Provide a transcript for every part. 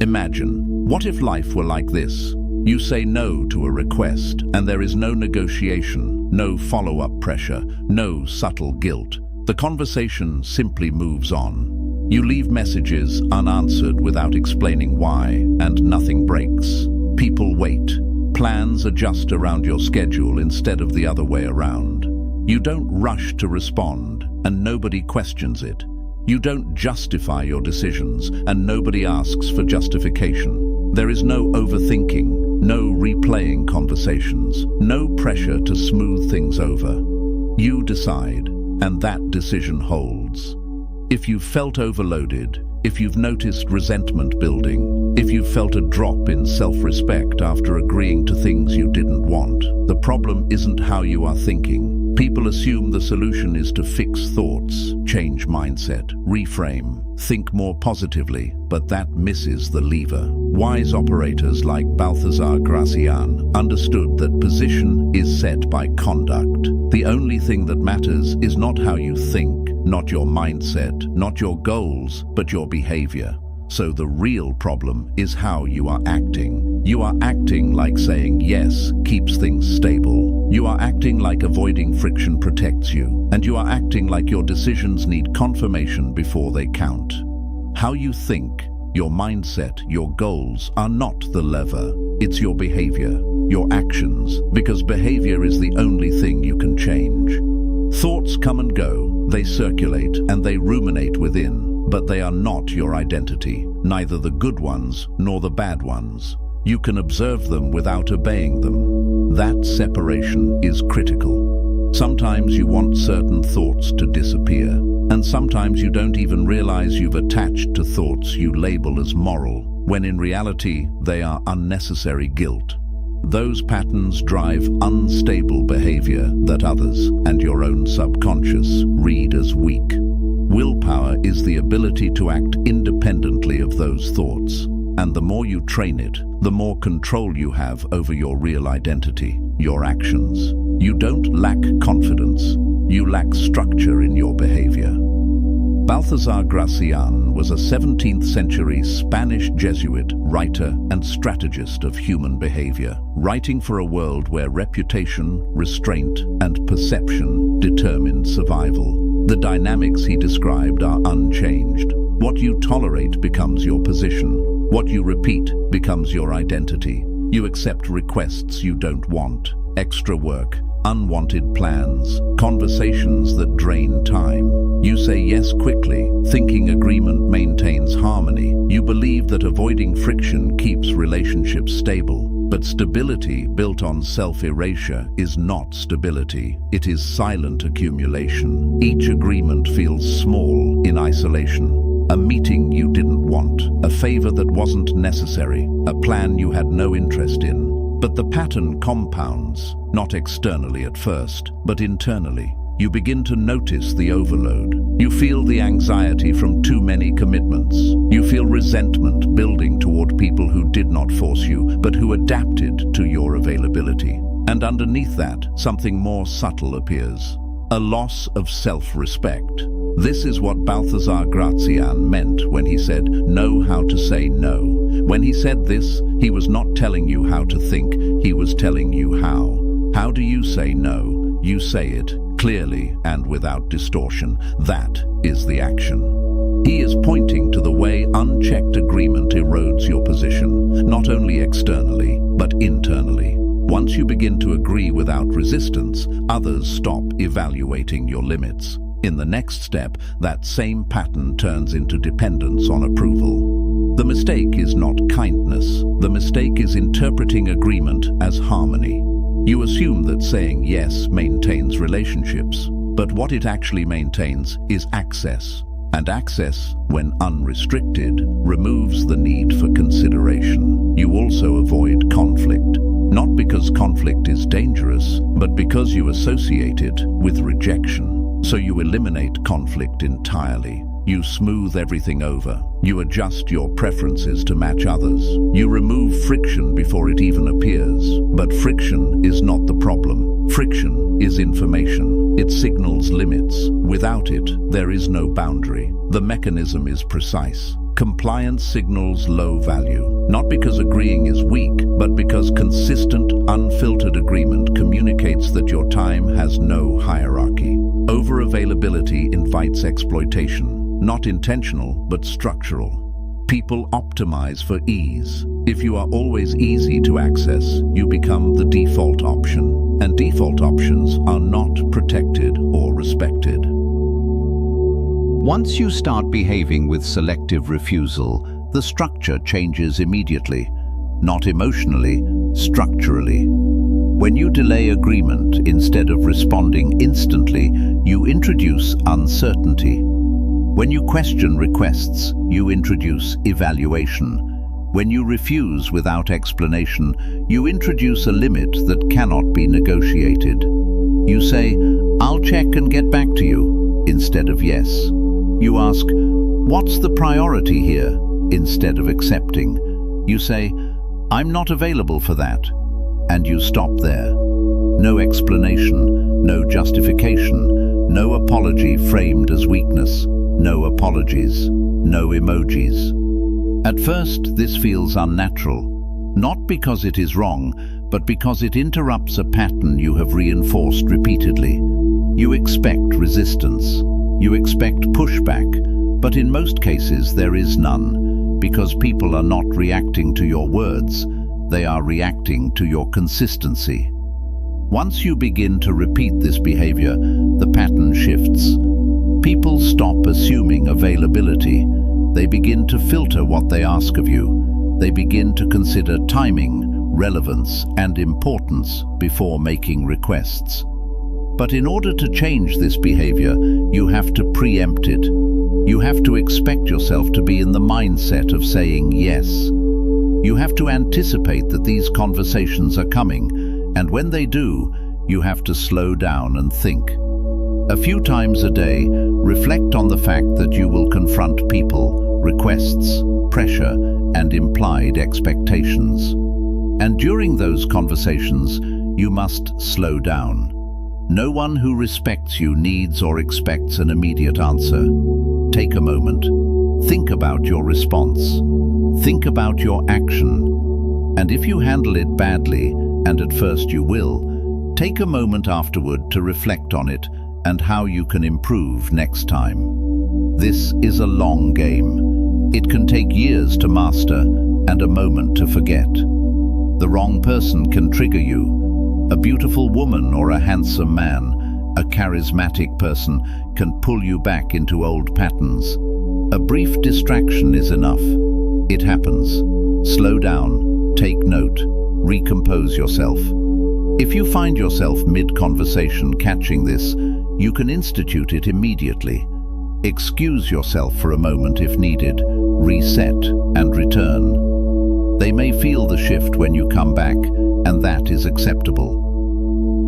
Imagine, what if life were like this? You say no to a request, and there is no negotiation, no follow-up pressure, no subtle guilt. The conversation simply moves on. You leave messages unanswered without explaining why, and nothing breaks. People wait. Plans adjust around your schedule instead of the other way around. You don't rush to respond, and nobody questions it. You don't justify your decisions, and nobody asks for justification. There is no overthinking, no replaying conversations, no pressure to smooth things over. You decide, and that decision holds. If you've felt overloaded, if you've noticed resentment building, if you've felt a drop in self-respect after agreeing to things you didn't want, the problem isn't how you are thinking. People assume the solution is to fix thoughts, change mindset, reframe, think more positively, but that misses the lever. Wise operators like Balthazar Gracian understood that position is set by conduct. The only thing that matters is not how you think, not your mindset, not your goals, but your behavior. So the real problem is how you are acting. You are acting like saying yes keeps things stable. You are acting like avoiding friction protects you. And you are acting like your decisions need confirmation before they count. How you think, your mindset, your goals are not the lever. It's your behavior, your actions, because behavior is the only thing you can change. Thoughts come and go, they circulate and they ruminate within. But they are not your identity, neither the good ones nor the bad ones. You can observe them without obeying them. That separation is critical. Sometimes you want certain thoughts to disappear, and sometimes you don't even realize you've attached to thoughts you label as moral, when in reality they are unnecessary guilt. Those patterns drive unstable behavior that others and your own subconscious read as weak. Willpower is the ability to act independently of those thoughts, and the more you train it, the more control you have over your real identity, your actions. You don't lack confidence, you lack structure in your behavior. Balthazar Gracian was a 17th century Spanish Jesuit writer and strategist of human behavior, writing for a world where reputation, restraint, and perception determined survival. The dynamics he described are unchanged. What you tolerate becomes your position. What you repeat becomes your identity. You accept requests you don't want, extra work, unwanted plans, conversations that drain time. You say yes quickly, thinking agreement maintains harmony. You believe that avoiding friction keeps relationships stable. But stability built on self-erasure is not stability. It is silent accumulation. Each agreement feels small in isolation. A meeting you didn't want, a favor that wasn't necessary, a plan you had no interest in. But the pattern compounds, not externally at first, but internally. You begin to notice the overload. You feel the anxiety from too many commitments. You feel resentment building toward people who did not force you, but who adapted to your availability. And underneath that, something more subtle appears. A loss of self-respect. This is what Balthazar Gracian meant when he said, know how to say no. When he said this, he was not telling you how to think, he was telling you how. How do you say no? You say it clearly and without distortion. That is the action. He is pointing to the way unchecked agreement erodes your position, not only externally, but internally. Once you begin to agree without resistance, others stop evaluating your limits. In the next step, that same pattern turns into dependence on approval. The mistake is not kindness. The mistake is interpreting agreement as harmony. You assume that saying yes maintains relationships, but what it actually maintains is access. And access, when unrestricted, removes the need for consideration. You also avoid conflict, not because conflict is dangerous, but because you associate it with rejection. So you eliminate conflict entirely. You smooth everything over. You adjust your preferences to match others. You remove friction before it even appears. But friction is not the problem. Friction is information. It signals limits. Without it, there is no boundary. The mechanism is precise. Compliance signals low value, not because agreeing is weak, but because consistent, unfiltered agreement communicates that your time has no hierarchy. Over-availability invites exploitation, not intentional, but structural. People optimize for ease. If you are always easy to access, you become the default option, and default options are not protected or respected. Once you start behaving with selective refusal, the structure changes immediately, not emotionally, structurally. When you delay agreement instead of responding instantly, you introduce uncertainty. When you question requests, you introduce evaluation. When you refuse without explanation, you introduce a limit that cannot be negotiated. You say, "I'll check and get back to you," instead of yes. You ask, "What's the priority here?" instead of accepting. You say, "I'm not available for that," and you stop there. No explanation, no justification, no apology framed as weakness, no apologies, no emojis. At first, this feels unnatural, not because it is wrong, but because it interrupts a pattern you have reinforced repeatedly. You expect resistance. You expect pushback, but in most cases there is none, because people are not reacting to your words, they are reacting to your consistency. Once you begin to repeat this behavior, the pattern shifts. People stop assuming availability. They begin to filter what they ask of you. They begin to consider timing, relevance, and importance before making requests. But in order to change this behavior, you have to preempt it. You have to expect yourself to be in the mindset of saying yes. You have to anticipate that these conversations are coming, and when they do, you have to slow down and think. A few times a day, reflect on the fact that you will confront people, requests, pressure, and implied expectations. And during those conversations, you must slow down. No one who respects you needs or expects an immediate answer. Take a moment. Think about your response. Think about your action. And if you handle it badly, and at first you will, take a moment afterward to reflect on it and how you can improve next time. This is a long game. It can take years to master and a moment to forget. The wrong person can trigger you. A beautiful woman or a handsome man, a charismatic person, can pull you back into old patterns. A brief distraction is enough. It happens. Slow down, take note, recompose yourself. If you find yourself mid-conversation catching this, you can institute it immediately. Excuse yourself for a moment if needed, reset and return. They may feel the shift when you come back, and that is acceptable.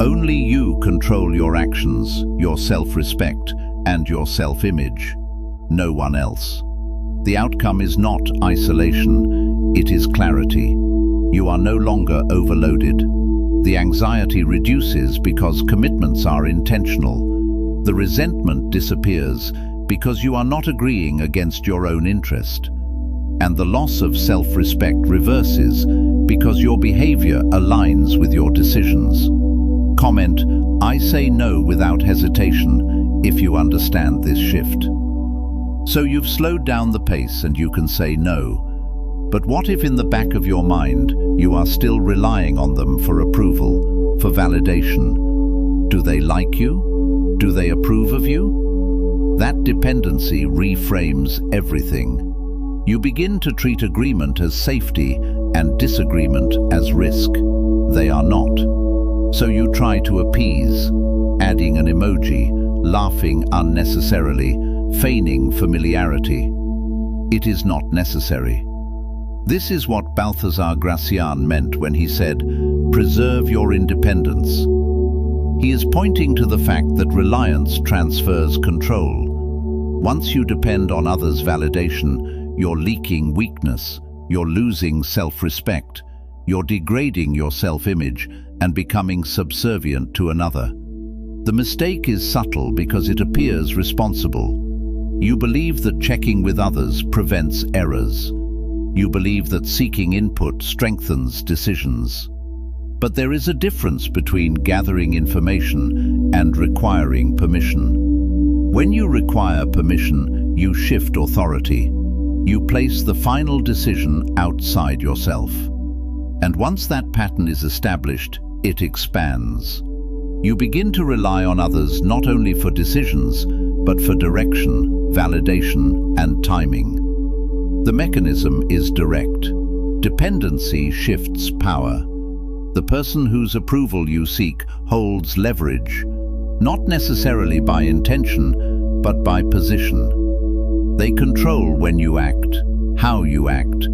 Only you control your actions, your self-respect, and your self-image. No one else. The outcome is not isolation, it is clarity. You are no longer overloaded. The anxiety reduces because commitments are intentional. The resentment disappears because you are not agreeing against your own interest. And the loss of self-respect reverses because your behavior aligns with your decisions. Comment, "I say no without hesitation," if you understand this shift. So you've slowed down the pace and you can say no. But what if in the back of your mind you are still relying on them for approval, for validation? Do they like you? Do they approve of you? That dependency reframes everything. You begin to treat agreement as safety and disagreement as risk. They are not. So you try to appease, adding an emoji, laughing unnecessarily, feigning familiarity. It is not necessary. This is what Balthazar Gracian meant when he said, "Preserve your independence." He is pointing to the fact that reliance transfers control. Once you depend on others' validation, you're leaking weakness, you're losing self-respect, you're degrading your self-image and becoming subservient to another. The mistake is subtle because it appears responsible. You believe that checking with others prevents errors. You believe that seeking input strengthens decisions. But there is a difference between gathering information and requiring permission. When you require permission, you shift authority. You place the final decision outside yourself. And once that pattern is established, it expands. You begin to rely on others not only for decisions, but for direction, validation, and timing. The mechanism is direct. Dependency shifts power. The person whose approval you seek holds leverage, not necessarily by intention, but by position. They control when you act, how you act,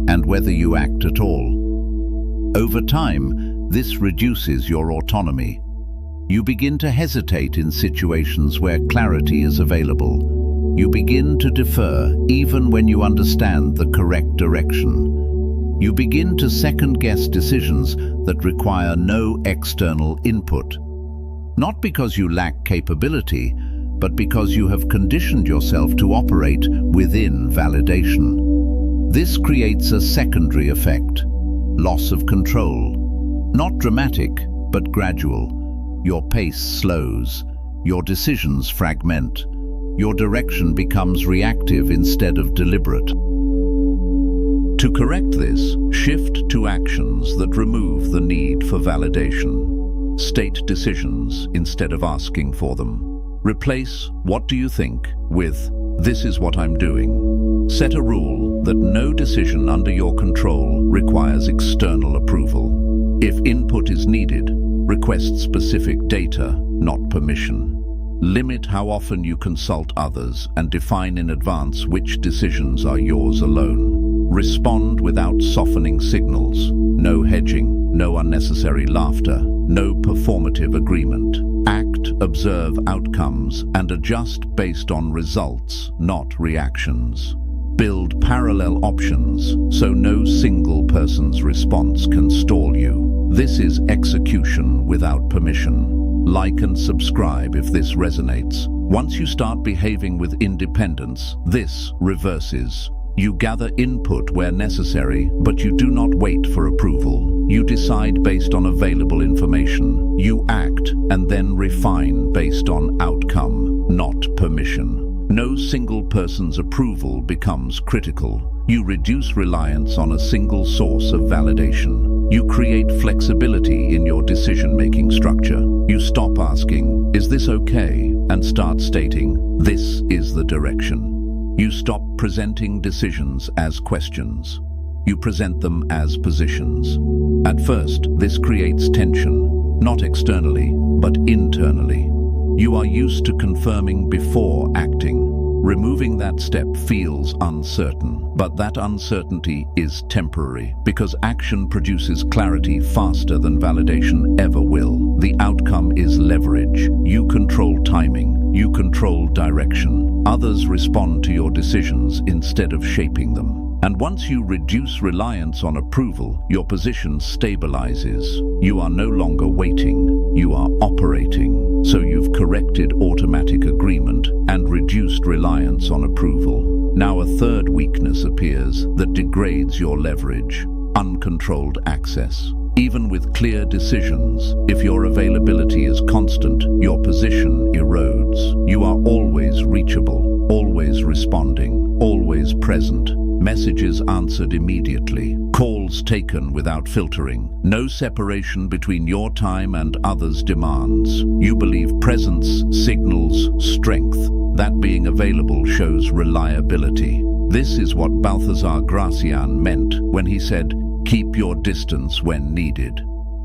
and whether you act at all. Over time, this reduces your autonomy. You begin to hesitate in situations where clarity is available. You begin to defer even when you understand the correct direction. You begin to second-guess decisions that require no external input. Not because you lack capability, but because you have conditioned yourself to operate within validation. This creates a secondary effect: loss of control. Not dramatic, but gradual. Your pace slows, your decisions fragment, your direction becomes reactive instead of deliberate. To correct this, shift to actions that remove the need for validation. State decisions instead of asking for them. Replace "what do you think" with "this is what I'm doing." Set a rule that no decision under your control requires external approval. If input is needed, request specific data, not permission. Limit how often you consult others and define in advance which decisions are yours alone. Respond without softening signals. No hedging, no unnecessary laughter, no performative agreement. Act, observe outcomes, and adjust based on results, not reactions. Build parallel options so no single person's response can stall you. This is execution without permission. Like and subscribe if this resonates. Once you start behaving with independence, this reverses. You gather input where necessary, but you do not wait for approval. You decide based on available information. You act and then refine based on outcome, not permission. No single person's approval becomes critical. You reduce reliance on a single source of validation. You create flexibility in your decision-making structure. You stop asking, "Is this okay?" and start stating, "This is the direction." You stop presenting decisions as questions. You present them as positions. At first, this creates tension, not externally, but internally. You are used to confirming before acting. Removing that step feels uncertain, but that uncertainty is temporary because action produces clarity faster than validation ever will. The outcome is leverage. You control timing. You control direction. Others respond to your decisions instead of shaping them. And once you reduce reliance on approval, your position stabilizes. You are no longer waiting, you are operating. So you've corrected automatic agreement and reduced reliance on approval. Now a third weakness appears that degrades your leverage: uncontrolled access. Even with clear decisions, if your availability is constant, your position erodes. You are always reachable, always responding, always present. Messages answered immediately. Calls taken without filtering. No separation between your time and others' demands. You believe presence signals strength. That being available shows reliability. This is what Balthazar Gracian meant when he said, "Keep your distance when needed."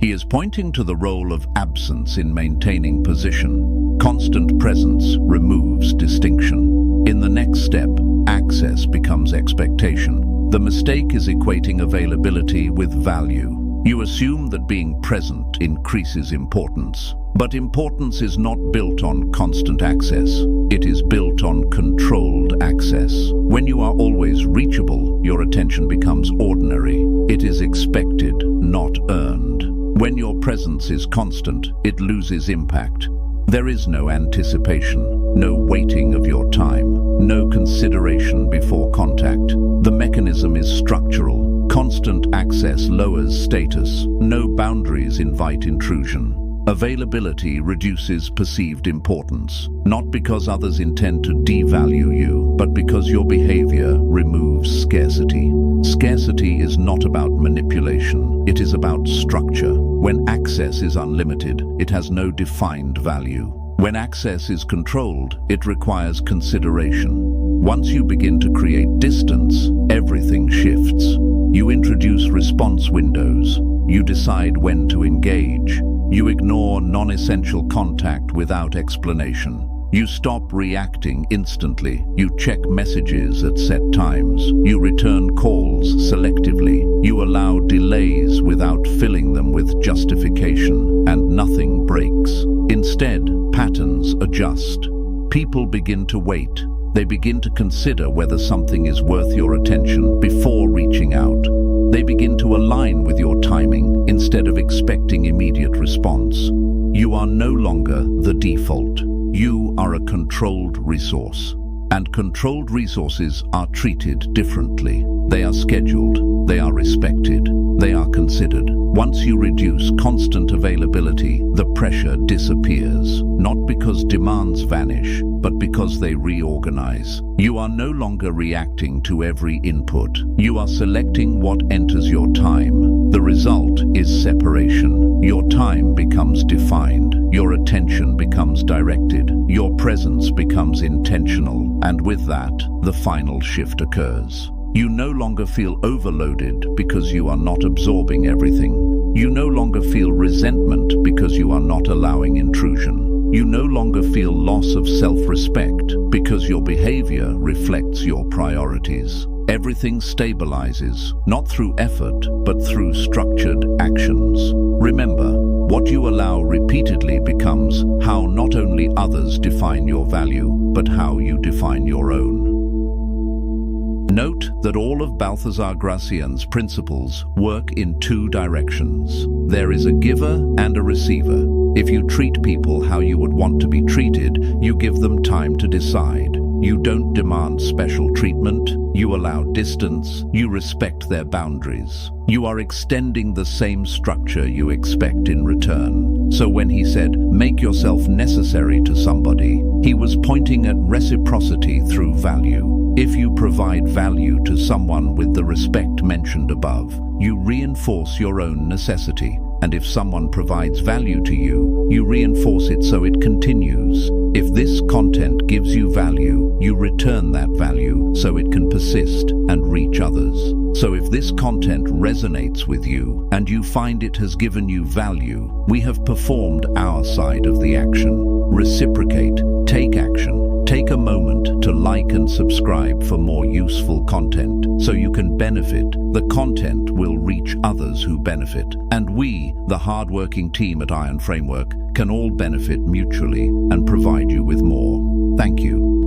He is pointing to the role of absence in maintaining position. Constant presence removes distinction. In the next step, access becomes expectation. The mistake is equating availability with value. You assume that being present increases importance. But importance is not built on constant access. It is built on controlled access. When you are always reachable, your attention becomes ordinary. It is expected, not earned. When your presence is constant, it loses impact. There is no anticipation. no waiting of your time, no consideration before contact. The mechanism is structural. Constant access lowers status. No boundaries invite intrusion. Availability reduces perceived importance, not because others intend to devalue you, but because your behavior removes scarcity. Scarcity is not about manipulation, it is about structure. When access is unlimited, it has no defined value. When access is controlled, it requires consideration. Once you begin to create distance, everything shifts. You introduce response windows. You decide when to engage. You ignore non-essential contact without explanation. You stop reacting instantly. You check messages at set times. You return calls selectively. You allow delays without filling them with justification, and nothing breaks. Instead, patterns adjust. People begin to wait. They begin to consider whether something is worth your attention before reaching out. They begin to align with your timing instead of expecting immediate response. You are no longer the default. You are a controlled resource. And controlled resources are treated differently. They are scheduled, they are respected, they are considered. Once you reduce constant availability, the pressure disappears, not because demands vanish, but because they reorganize. You are no longer reacting to every input. You are selecting what enters your time. The result is separation. Your time becomes defined. Your attention becomes directed. Your presence becomes intentional. And with that, the final shift occurs. You no longer feel overloaded because you are not absorbing everything. You no longer feel resentment because you are not allowing intrusion. You no longer feel loss of self-respect because your behavior reflects your priorities. Everything stabilizes, not through effort, but through structured actions. Remember, what you allow repeatedly becomes how not only others define your value, but how you define your own. Note that all of Balthazar Gracian's principles work in two directions. There is a giver and a receiver. If you treat people how you would want to be treated, you give them time to decide. You don't demand special treatment, you allow distance, you respect their boundaries. You are extending the same structure you expect in return. So when he said, "Make yourself necessary to somebody," he was pointing at reciprocity through value. If you provide value to someone with the respect mentioned above, you reinforce your own necessity. And if someone provides value to you, you reinforce it so it continues. If this content gives you value, you return that value so it can persist and reach others. So if this content resonates with you and you find it has given you value, we have performed our side of the action. Reciprocate, take action. Take a moment to like and subscribe for more useful content so you can benefit. The content will reach others who benefit. And we, the hard-working team at Iron Framework, can all benefit mutually and provide you with more. Thank you.